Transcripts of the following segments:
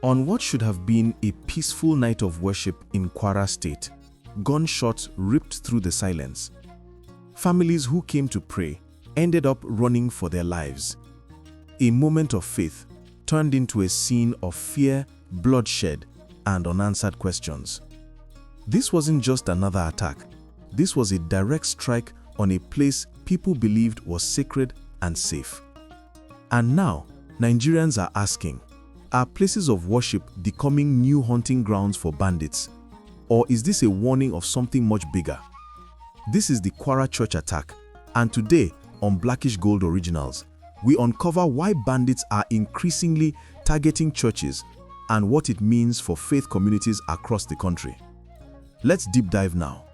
On what should have been a peaceful night of worship in Kwara State, gunshots ripped through the silence. Families who came to pray ended up running for their lives. A moment of faith turned into a scene of fear, bloodshed, and unanswered questions. This wasn't just another attack. This was a direct strike on a place people believed was sacred and safe. And now, Nigerians are asking, are places of worship becoming new hunting grounds for bandits? Or is this a warning of something much bigger? This is the Kwara Church Attack, and today on Blackish Gold Originals, we uncover why bandits are increasingly targeting churches and what it means for faith communities across the country. Let's deep dive now.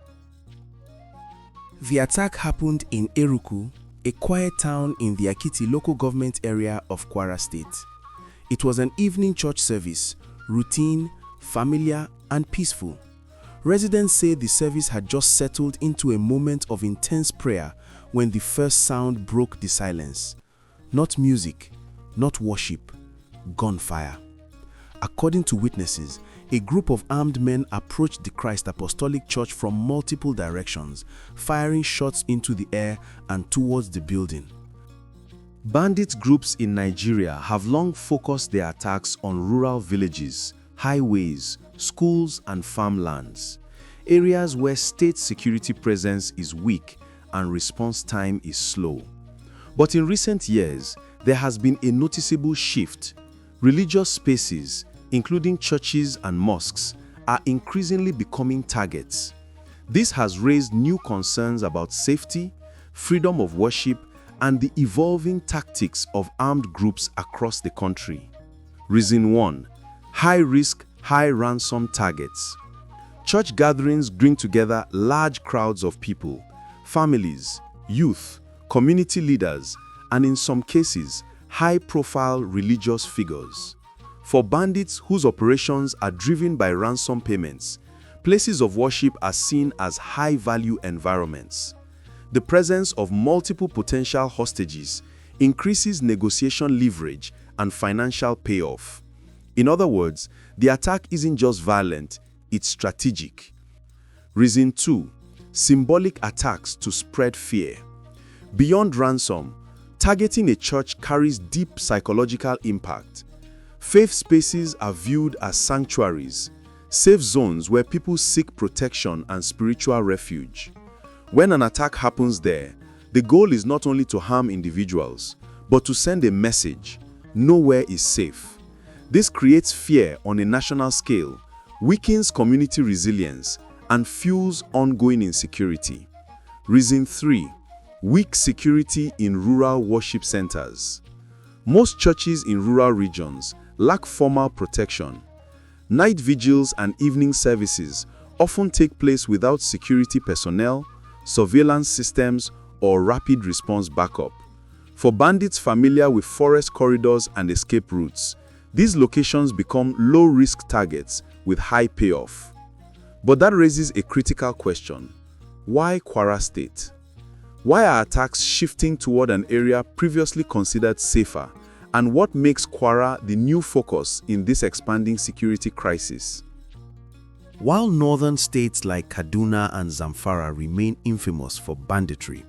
The attack happened in Eruku, a quiet town in the Akiti local government area of Kwara State. It was an evening church service, routine, familiar, and peaceful. Residents say the service had just settled into a moment of intense prayer when the first sound broke the silence. Not music, not worship, gunfire. According to witnesses, a group of armed men approached the Christ Apostolic Church from multiple directions, firing shots into the air and towards the building. Bandit groups in Nigeria have long focused their attacks on rural villages, highways, schools, and farmlands, areas where state security presence is weak and response time is slow. But in recent years, there has been a noticeable shift. Religious spaces, including churches and mosques, are increasingly becoming targets. This has raised new concerns about safety, freedom of worship, and the evolving tactics of armed groups across the country. Reason 1. High-risk, high-ransom targets. Church gatherings bring together large crowds of people, families, youth, community leaders, and in some cases, high-profile religious figures. For bandits whose operations are driven by ransom payments, places of worship are seen as high-value environments. The presence of multiple potential hostages increases negotiation leverage and financial payoff. In other words, the attack isn't just violent, it's strategic. Reason 2. Symbolic attacks to spread fear. Beyond ransom, targeting a church carries deep psychological impact. Faith spaces are viewed as sanctuaries, safe zones where people seek protection and spiritual refuge. When an attack happens there, the goal is not only to harm individuals, but to send a message: nowhere is safe. This creates fear on a national scale, weakens community resilience, and fuels ongoing insecurity. Reason 3. Weak security in rural worship centers. Most churches in rural regions lack formal protection. Night vigils and evening services often take place without security personnel, surveillance systems, or rapid response backup. For bandits familiar with forest corridors and escape routes, these locations become low-risk targets with high payoff. But that raises a critical question. Why Kwara State? Why are attacks shifting toward an area previously considered safer? And what makes Kwara the new focus in this expanding security crisis? While northern states like Kaduna and Zamfara remain infamous for banditry,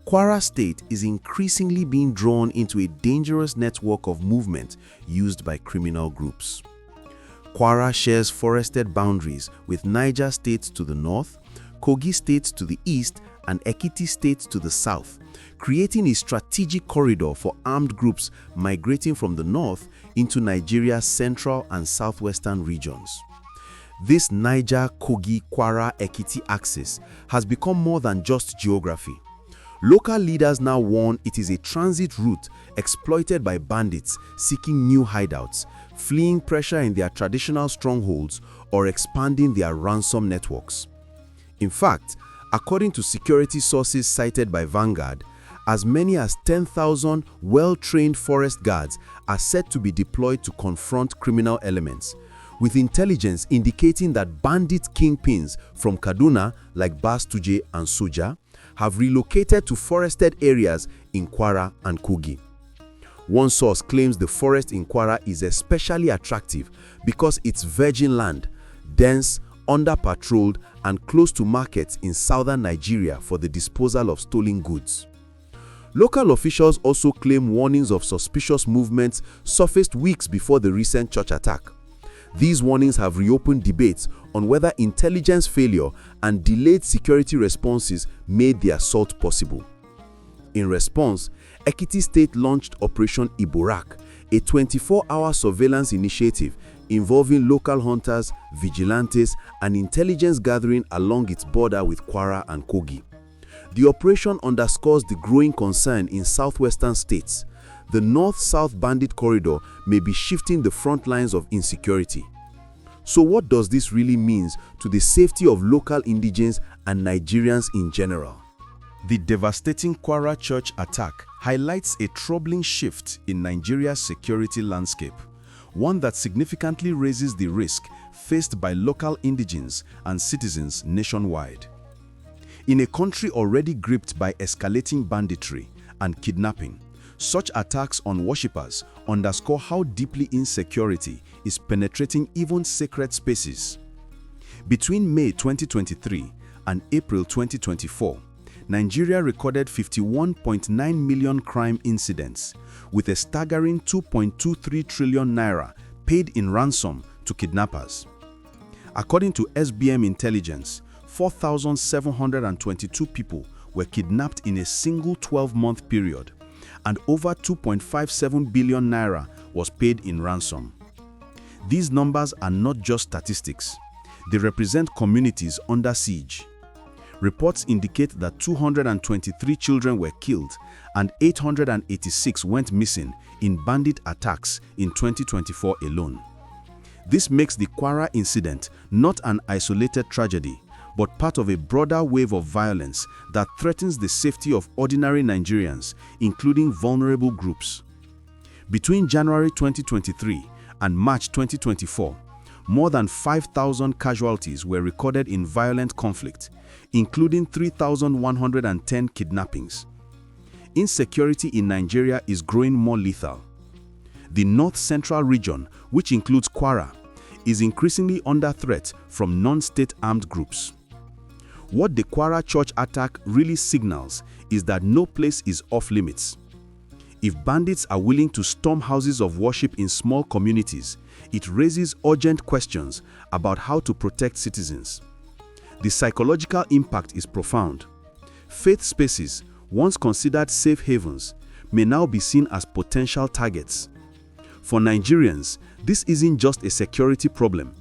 Kwara State is increasingly being drawn into a dangerous network of movement used by criminal groups. Kwara shares forested boundaries with Niger State to the north, Kogi State to the east, and Ekiti State to the south, creating a strategic corridor for armed groups migrating from the north into Nigeria's central and southwestern regions. This Niger-Kogi-Kwara-Ekiti axis has become more than just geography. Local leaders now warn it is a transit route exploited by bandits seeking new hideouts, fleeing pressure in their traditional strongholds, or expanding their ransom networks. In fact, according to security sources cited by Vanguard, as many as 10,000 well-trained forest guards are set to be deployed to confront criminal elements, with intelligence indicating that bandit kingpins from Kaduna like Bas Tuje and Soja have relocated to forested areas in Kwara and Kogi. One source claims the forest in Kwara is especially attractive because it's virgin land, dense, under-patrolled, and close to markets in southern Nigeria for the disposal of stolen goods. Local officials also claim warnings of suspicious movements surfaced weeks before the recent church attack. These warnings have reopened debates on whether intelligence failure and delayed security responses made the assault possible. In response, Ekiti State launched Operation Iborak, a 24-hour surveillance initiative involving local hunters, vigilantes, and intelligence gathering along its border with Kwara and Kogi. The operation underscores the growing concern in southwestern states. The north-south bandit corridor may be shifting the front lines of insecurity. So what does this really mean to the safety of local indigents and Nigerians in general? The devastating Kwara Church attack highlights a troubling shift in Nigeria's security landscape, one that significantly raises the risk faced by local indigents and citizens nationwide. In a country already gripped by escalating banditry and kidnapping, such attacks on worshippers underscore how deeply insecurity is penetrating even sacred spaces. Between May 2023 and April 2024, Nigeria recorded 51.9 million crime incidents, with a staggering 2.23 trillion naira paid in ransom to kidnappers. According to SBM intelligence, 4,722 people were kidnapped in a single 12-month period, and over 2.57 billion naira was paid in ransom. These numbers are not just statistics. They represent communities under siege. Reports indicate that 223 children were killed and 886 went missing in bandit attacks in 2024 alone. This makes the Kwara incident not an isolated tragedy, but part of a broader wave of violence that threatens the safety of ordinary Nigerians, including vulnerable groups. Between January 2023 and March 2024, more than 5,000 casualties were recorded in violent conflict, including 3,110 kidnappings. Insecurity in Nigeria is growing more lethal. The north-central region, which includes Kwara, is increasingly under threat from non-state armed groups. What the Kwara Church attack really signals is that no place is off-limits. If bandits are willing to storm houses of worship in small communities, it raises urgent questions about how to protect citizens. The psychological impact is profound. Faith spaces, once considered safe havens, may now be seen as potential targets. For Nigerians, this isn't just a security problem.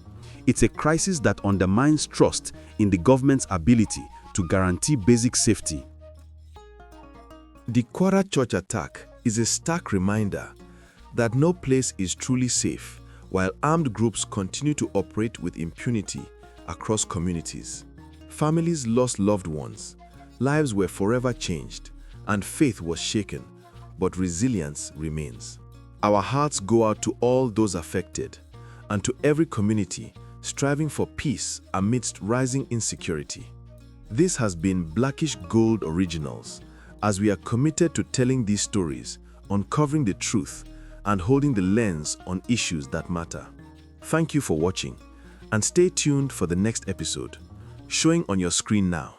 It's a crisis that undermines trust in the government's ability to guarantee basic safety. The Kwara Church attack is a stark reminder that no place is truly safe while armed groups continue to operate with impunity across communities. Families lost loved ones, lives were forever changed, and faith was shaken, but resilience remains. Our hearts go out to all those affected and to every community striving for peace amidst rising insecurity. This has been Blackish Gold Originals, as we are committed to telling these stories, uncovering the truth, and holding the lens on issues that matter. Thank you for watching, and stay tuned for the next episode, showing on your screen now.